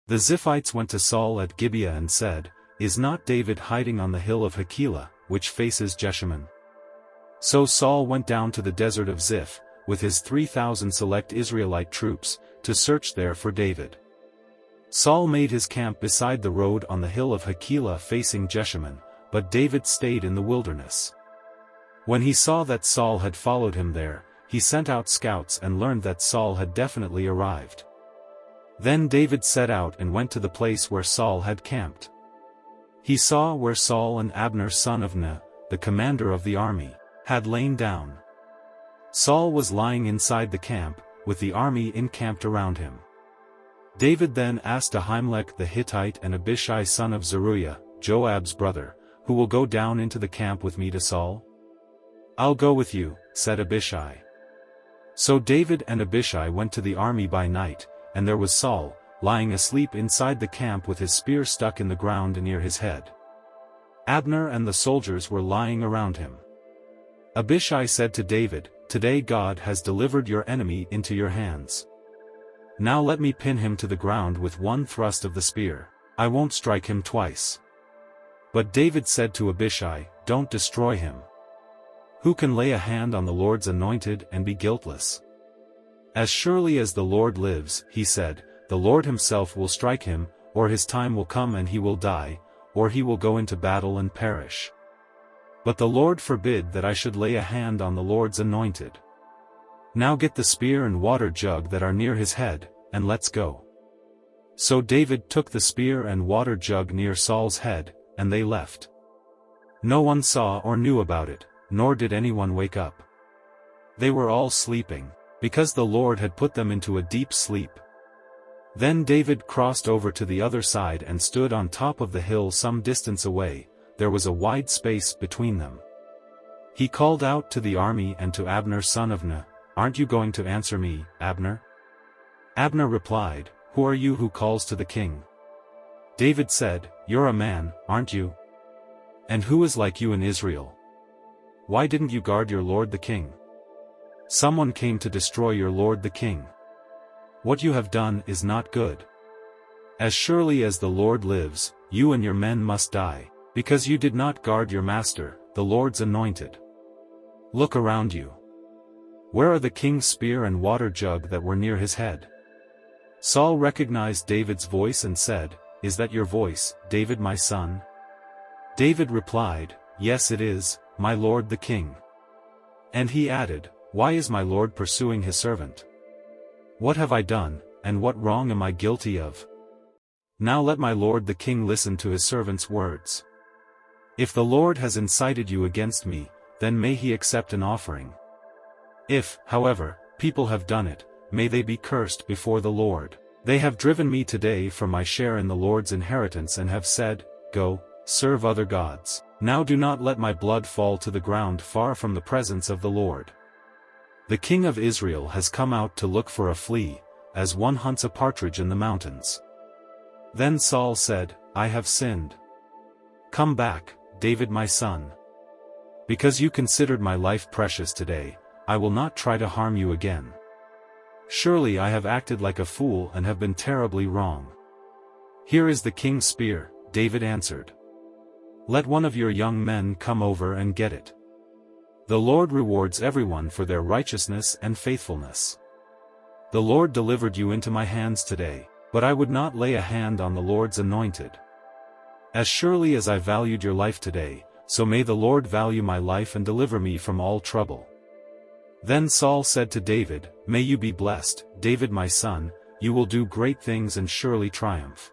The Ziphites went to Saul at Gibeah and said, "Is not David hiding on the hill of Hachilah, which faces Jeshimon?" So Saul went down to the desert of Ziph, with his 3,000 select Israelite troops, to search there for David. Saul made his camp beside the road on the hill of Hachilah facing Jeshimon, but David stayed in the wilderness. When he saw that Saul had followed him there, he sent out scouts and learned that Saul had definitely arrived. Then David set out and went to the place where Saul had camped. He saw where Saul and Abner son of Ner, the commander of the army, had lain down. Saul was lying inside the camp, with the army encamped around him. David then asked Ahimelech the Hittite and Abishai son of Zeruiah, Joab's brother, "Who will go down into the camp with me to Saul?" "I'll go with you," said Abishai. So David and Abishai went to the army by night, and there was Saul, lying asleep inside the camp with his spear stuck in the ground near his head. Abner and the soldiers were lying around him. Abishai said to David, "Today God has delivered your enemy into your hands. Now let me pin him to the ground with one thrust of the spear. I won't strike him twice." But David said to Abishai, "Don't destroy him. Who can lay a hand on the Lord's anointed and be guiltless? As surely as the Lord lives," he said, "the Lord himself will strike him, or his time will come and he will die, or he will go into battle and perish. But the Lord forbid that I should lay a hand on the Lord's anointed. Now get the spear and water jug that are near his head, and let's go." So David took the spear and water jug near Saul's head, and they left. No one saw or knew about it, nor did anyone wake up. They were all sleeping, because the Lord had put them into a deep sleep. Then David crossed over to the other side and stood on top of the hill some distance away. There was a wide space between them. He called out to the army and to Abner son of Ner, "Aren't you going to answer me, Abner?" Abner replied, "Who are you who calls to the king?" David said, "You're a man, aren't you? And who is like you in Israel? Why didn't you guard your lord the king? Someone came to destroy your lord the king. What you have done is not good. As surely as the Lord lives, you and your men must die, because you did not guard your master, the Lord's anointed. Look around you. Where are the king's spear and water jug that were near his head?" Saul recognized David's voice and said, "Is that your voice, David my son?" David replied, "Yes it is, my lord the king." And he added, "Why is my lord pursuing his servant? What have I done, and what wrong am I guilty of? Now let my lord the king listen to his servant's words. If the Lord has incited you against me, then may he accept an offering. If, however, people have done it, may they be cursed before the Lord. They have driven me today from my share in the Lord's inheritance and have said, 'Go, serve other gods.' Now do not let my blood fall to the ground far from the presence of the Lord. The king of Israel has come out to look for a flea, as one hunts a partridge in the mountains." Then Saul said, "I have sinned. Come back, David my son. Because you considered my life precious today, I will not try to harm you again. Surely I have acted like a fool and have been terribly wrong. Here is the king's spear," David answered. "Let one of your young men come over and get it. The Lord rewards everyone for their righteousness and faithfulness. The Lord delivered you into my hands today, but I would not lay a hand on the Lord's anointed. As surely as I valued your life today, so may the Lord value my life and deliver me from all trouble." Then Saul said to David, "May you be blessed, David my son, you will do great things and surely triumph."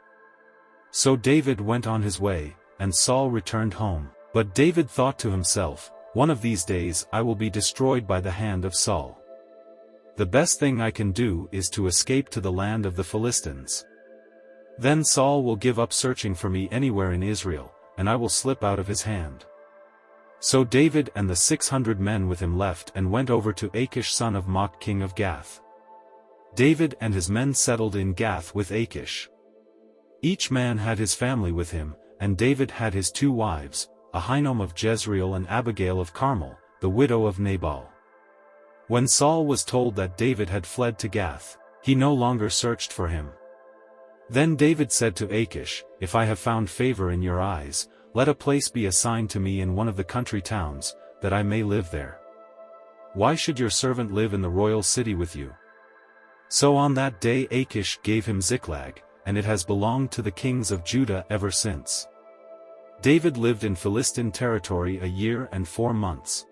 So David went on his way, and Saul returned home. But David thought to himself, "One of these days I will be destroyed by the hand of Saul. The best thing I can do is to escape to the land of the Philistines. Then Saul will give up searching for me anywhere in Israel, and I will slip out of his hand." So David and the 600 men with him left and went over to Achish son of Maach king of Gath. David and his men settled in Gath with Achish. Each man had his family with him, and David had his 2 wives, Ahinoam of Jezreel and Abigail of Carmel, the widow of Nabal. When Saul was told that David had fled to Gath, he no longer searched for him. Then David said to Achish, "If I have found favor in your eyes, let a place be assigned to me in one of the country towns, that I may live there. Why should your servant live in the royal city with you?" So on that day Achish gave him Ziklag, and it has belonged to the kings of Judah ever since. David lived in Philistine territory 1 year and 4 months.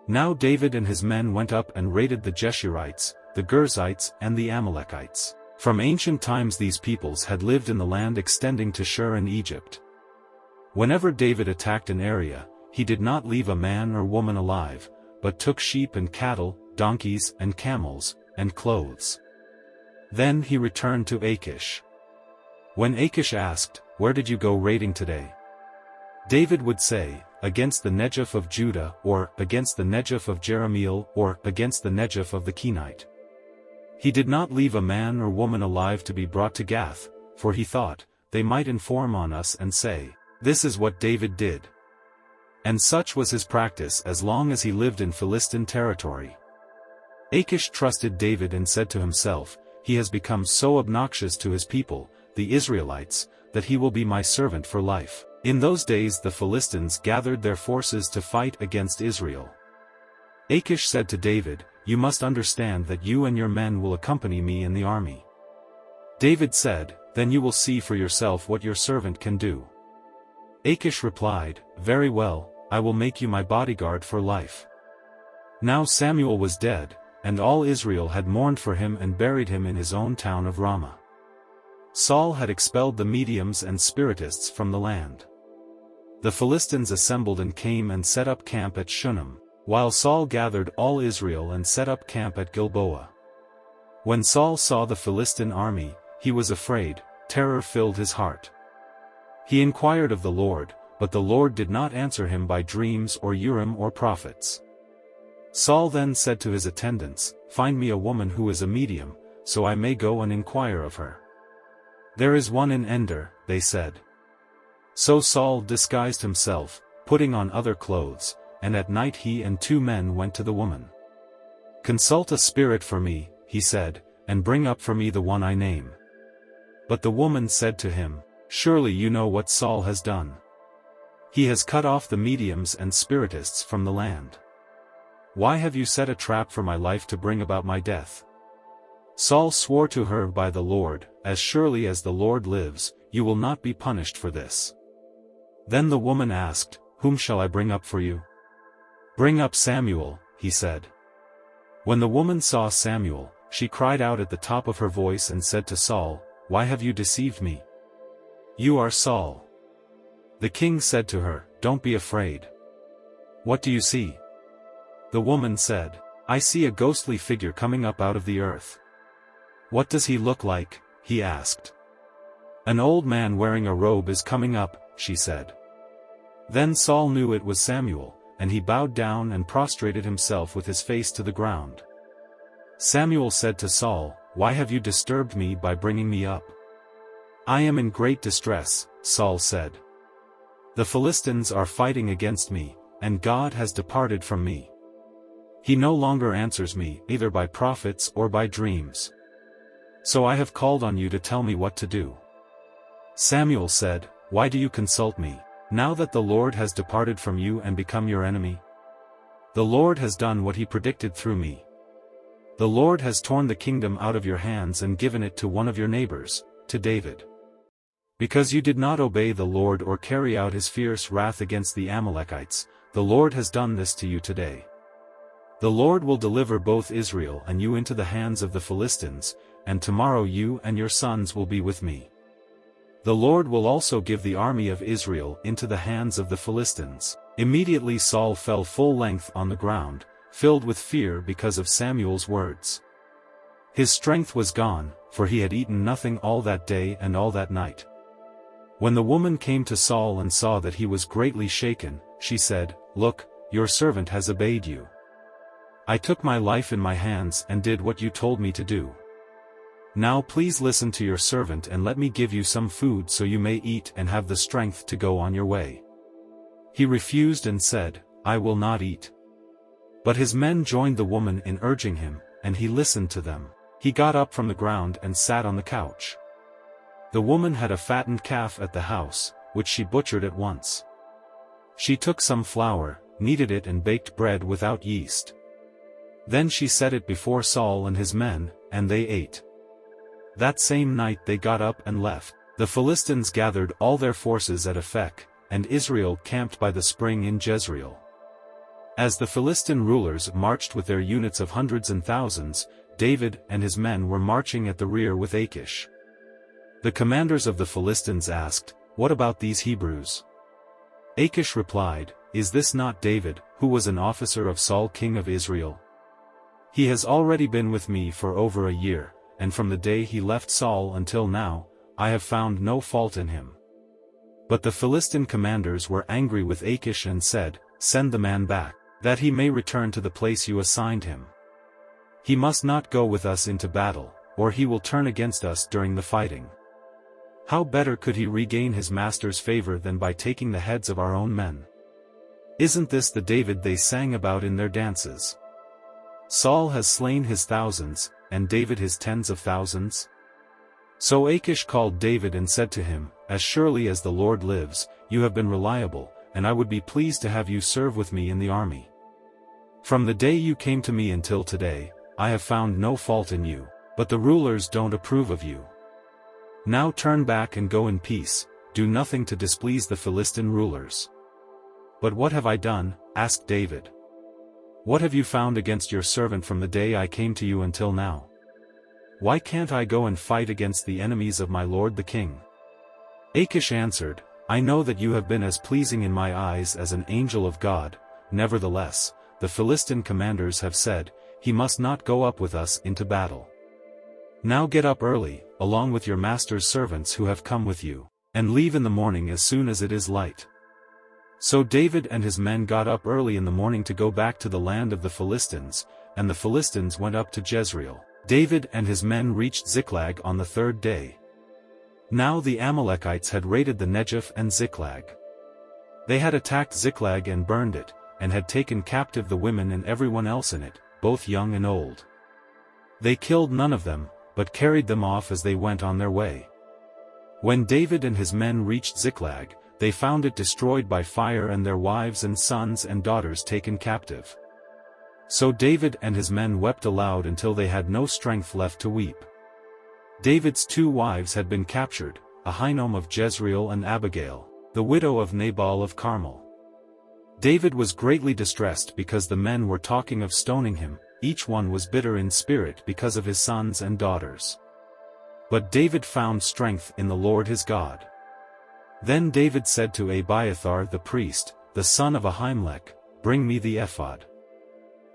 Now David and his men went up and raided the Geshurites, the Girzites and the Amalekites. From ancient times these peoples had lived in the land extending to Shur in Egypt. Whenever David attacked an area, he did not leave a man or woman alive, but took sheep and cattle, donkeys and camels, and clothes. Then he returned to Achish. When Achish asked, "Where did you go raiding today?" David would say, "Against the Negev of Judah," or "Against the Negev of Jerahmeel," or "Against the Negev of the Kenite." He did not leave a man or woman alive to be brought to Gath, for he thought, they might inform on us and say, "This is what David did." And such was his practice as long as he lived in Philistine territory. Achish trusted David and said to himself, "He has become so obnoxious to his people, the Israelites, that he will be my servant for life." In those days the Philistines gathered their forces to fight against Israel. Achish said to David, "You must understand that you and your men will accompany me in the army." David said, "Then you will see for yourself what your servant can do." Achish replied, "Very well, I will make you my bodyguard for life." Now Samuel was dead, and all Israel had mourned for him and buried him in his own town of Ramah. Saul had expelled the mediums and spiritists from the land. The Philistines assembled and came and set up camp at Shunem, while Saul gathered all Israel and set up camp at Gilboa. When Saul saw the Philistine army, he was afraid, terror filled his heart. He inquired of the Lord, but the Lord did not answer him by dreams or Urim or prophets. Saul then said to his attendants, "Find me a woman who is a medium, so I may go and inquire of her." "There is one in Endor," they said. So Saul disguised himself, putting on other clothes, and at night he and 2 men went to the woman. "Consult a spirit for me," he said, "and bring up for me the one I name." But the woman said to him, "Surely you know what Saul has done. He has cut off the mediums and spiritists from the land. Why have you set a trap for my life to bring about my death?" Saul swore to her by the Lord, "As surely as the Lord lives, you will not be punished for this." Then the woman asked, "Whom shall I bring up for you?" "Bring up Samuel," he said. When the woman saw Samuel, she cried out at the top of her voice and said to Saul, "Why have you deceived me? You are Saul." The king said to her, "Don't be afraid. What do you see?" The woman said, "I see a ghostly figure coming up out of the earth." "What does he look like?" he asked. "An old man wearing a robe is coming up," she said. Then Saul knew it was Samuel, and he bowed down and prostrated himself with his face to the ground. Samuel said to Saul, "Why have you disturbed me by bringing me up?" "I am in great distress," Saul said. "The Philistines are fighting against me, and God has departed from me. He no longer answers me, either by prophets or by dreams. So I have called on you to tell me what to do." Samuel said, "Why do you consult me, now that the Lord has departed from you and become your enemy? The Lord has done what he predicted through me. The Lord has torn the kingdom out of your hands and given it to one of your neighbors, to David. Because you did not obey the Lord or carry out his fierce wrath against the Amalekites, the Lord has done this to you today. The Lord will deliver both Israel and you into the hands of the Philistines, and tomorrow you and your sons will be with me. The Lord will also give the army of Israel into the hands of the Philistines." Immediately Saul fell full length on the ground, filled with fear because of Samuel's words. His strength was gone, for he had eaten nothing all that day and all that night. When the woman came to Saul and saw that he was greatly shaken, she said, "Look, your servant has obeyed you. I took my life in my hands and did what you told me to do. Now please listen to your servant and let me give you some food so you may eat and have the strength to go on your way." He refused and said, "I will not eat." But his men joined the woman in urging him, and he listened to them. He got up from the ground and sat on the couch. The woman had a fattened calf at the house, which she butchered at once. She took some flour, kneaded it and baked bread without yeast. Then she set it before Saul and his men, and they ate. That same night they got up and left. The Philistines gathered all their forces at Aphek, and Israel camped by the spring in Jezreel. As the Philistine rulers marched with their units of hundreds and thousands, David and his men were marching at the rear with Achish. The commanders of the Philistines asked, "What about these Hebrews?" Achish replied, "Is this not David, who was an officer of Saul king of Israel? He has already been with me for over a year, and from the day he left Saul until now, I have found no fault in him." But the Philistine commanders were angry with Achish and said, "Send the man back, that he may return to the place you assigned him. He must not go with us into battle, or he will turn against us during the fighting. How better could he regain his master's favor than by taking the heads of our own men? Isn't this the David they sang about in their dances? Saul has slain his thousands, and David his tens of thousands." So Achish called David and said to him, "As surely as the Lord lives, you have been reliable, and I would be pleased to have you serve with me in the army. From the day you came to me until today, I have found no fault in you, but the rulers don't approve of you. Now turn back and go in peace, do nothing to displease the Philistine rulers." "But what have I done?" asked David. "What have you found against your servant from the day I came to you until now? Why can't I go and fight against the enemies of my lord the king?" Achish answered, "I know that you have been as pleasing in my eyes as an angel of God, nevertheless, the Philistine commanders have said, 'He must not go up with us into battle.' Now get up early, along with your master's servants who have come with you, and leave in the morning as soon as it is light." So David and his men got up early in the morning to go back to the land of the Philistines, and the Philistines went up to Jezreel. David and his men reached Ziklag on the third day. Now the Amalekites had raided the Negev and Ziklag. They had attacked Ziklag and burned it, and had taken captive the women and everyone else in it, both young and old. They killed none of them, but carried them off as they went on their way. When David and his men reached Ziklag, they found it destroyed by fire and their wives and sons and daughters taken captive. So David and his men wept aloud until they had no strength left to weep. David's 2 wives had been captured, Ahinoam of Jezreel and Abigail, the widow of Nabal of Carmel. David was greatly distressed because the men were talking of stoning him, each one was bitter in spirit because of his sons and daughters. But David found strength in the Lord his God. Then David said to Abiathar the priest, the son of Ahimelech, "Bring me the ephod."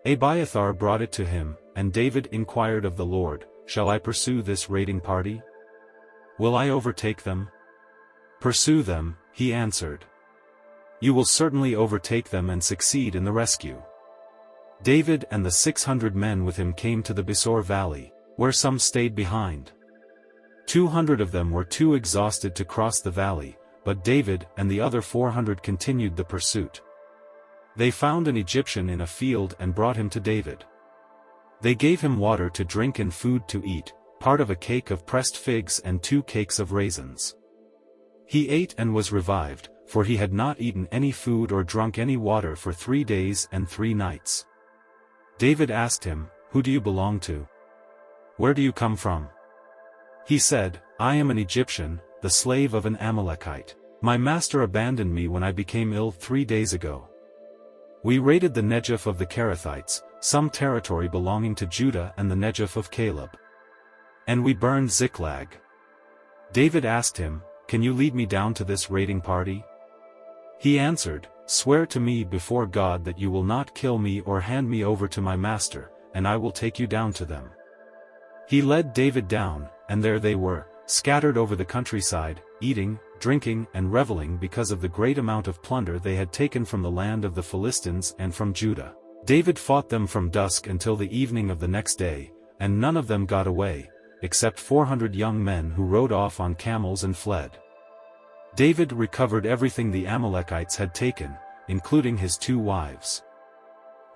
Abiathar brought it to him, and David inquired of the Lord, "Shall I pursue this raiding party? Will I overtake them?" "Pursue them," he answered. "You will certainly overtake them and succeed in the rescue." David and the 600 men with him came to the Besor valley, where some stayed behind. 200 of them were too exhausted to cross the valley, but David and the other 400 continued the pursuit. They found an Egyptian in a field and brought him to David. They gave him water to drink and food to eat, part of a cake of pressed figs and 2 cakes of raisins. He ate and was revived, for he had not eaten any food or drunk any water for 3 days and 3 nights. David asked him, "Who do you belong to? Where do you come from?" He said, "I am an Egyptian, the slave of an Amalekite. My master abandoned me when I became ill 3 days ago. We raided the Negev of the Kerethites, some territory belonging to Judah, and the Negev of Caleb. And we burned Ziklag." David asked him, "Can you lead me down to this raiding party?" He answered, "Swear to me before God that you will not kill me or hand me over to my master, and I will take you down to them." He led David down, and there they were, scattered over the countryside, eating, drinking and reveling because of the great amount of plunder they had taken from the land of the Philistines and from Judah. David fought them from dusk until the evening of the next day, and none of them got away, except 400 young men who rode off on camels and fled. David recovered everything the Amalekites had taken, including his 2 wives.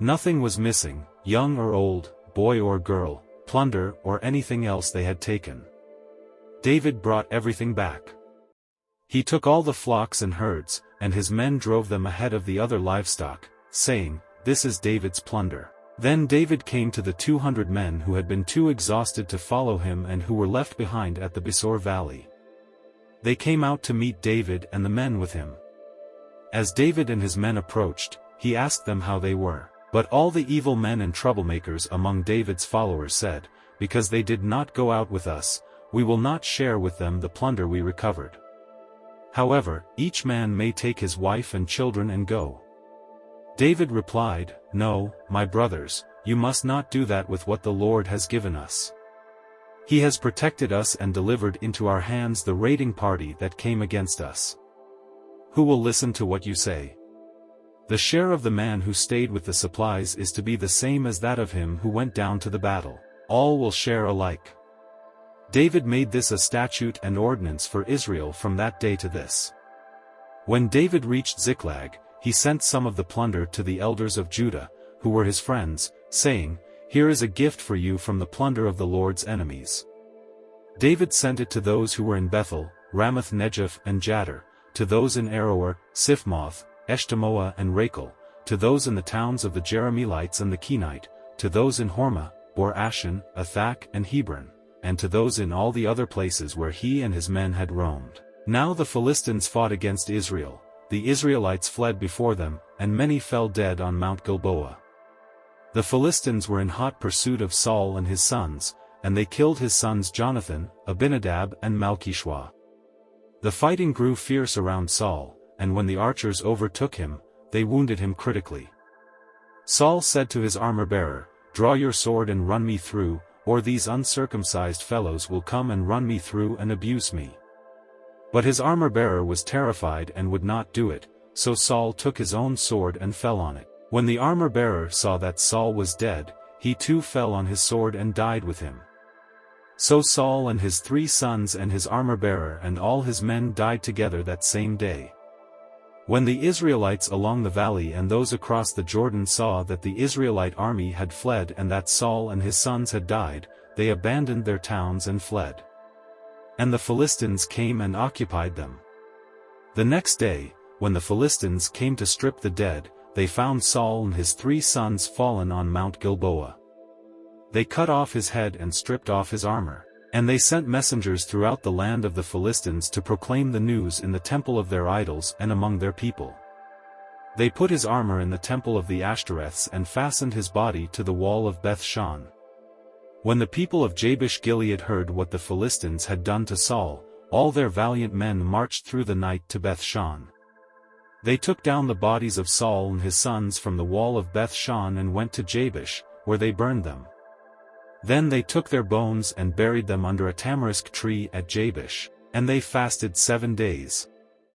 Nothing was missing, young or old, boy or girl, plunder or anything else they had taken. David brought everything back. He took all the flocks and herds, and his men drove them ahead of the other livestock, saying, "This is David's plunder." Then David came to the 200 men who had been too exhausted to follow him and who were left behind at the Besor valley. They came out to meet David and the men with him. As David and his men approached, he asked them how they were. But all the evil men and troublemakers among David's followers said, "Because they did not go out with us, we will not share with them the plunder we recovered. However, each man may take his wife and children and go." David replied, "No, my brothers, you must not do that with what the Lord has given us. He has protected us and delivered into our hands the raiding party that came against us. Who will listen to what you say? The share of the man who stayed with the supplies is to be the same as that of him who went down to the battle. All will share alike." David made this a statute and ordinance for Israel from that day to this. When David reached Ziklag, he sent some of the plunder to the elders of Judah, who were his friends, saying, "Here is a gift for you from the plunder of the Lord's enemies." David sent it to those who were in Bethel, Ramoth-Negev and Jattir, to those in Aroer, Siphmoth, Eshtemoa and Rachel, to those in the towns of the Jerahmeelites and the Kenite, to those in Hormah, Bor-Ashan, Athak and Hebron, and to those in all the other places where he and his men had roamed. Now the Philistines fought against Israel, the Israelites fled before them, and many fell dead on Mount Gilboa. The Philistines were in hot pursuit of Saul and his sons, and they killed his sons Jonathan, Abinadab and Malchishua. The fighting grew fierce around Saul, and when the archers overtook him, they wounded him critically. Saul said to his armor-bearer, "Draw your sword and run me through, or these uncircumcised fellows will come and run me through and abuse me." But his armor-bearer was terrified and would not do it, so Saul took his own sword and fell on it. When the armor-bearer saw that Saul was dead, he too fell on his sword and died with him. So Saul and his 3 sons and his armor-bearer and all his men died together that same day. When the Israelites along the valley and those across the Jordan saw that the Israelite army had fled and that Saul and his sons had died, they abandoned their towns and fled. And the Philistines came and occupied them. The next day, when the Philistines came to strip the dead, they found Saul and his 3 sons fallen on Mount Gilboa. They cut off his head and stripped off his armor. And they sent messengers throughout the land of the Philistines to proclaim the news in the temple of their idols and among their people. They put his armor in the temple of the Ashtoreths and fastened his body to the wall of Beth-shan. When the people of Jabesh-Gilead heard what the Philistines had done to Saul, all their valiant men marched through the night to Beth-shan. They took down the bodies of Saul and his sons from the wall of Beth-shan and went to Jabesh, where they burned them. Then they took their bones and buried them under a tamarisk tree at Jabesh, and they fasted 7 days.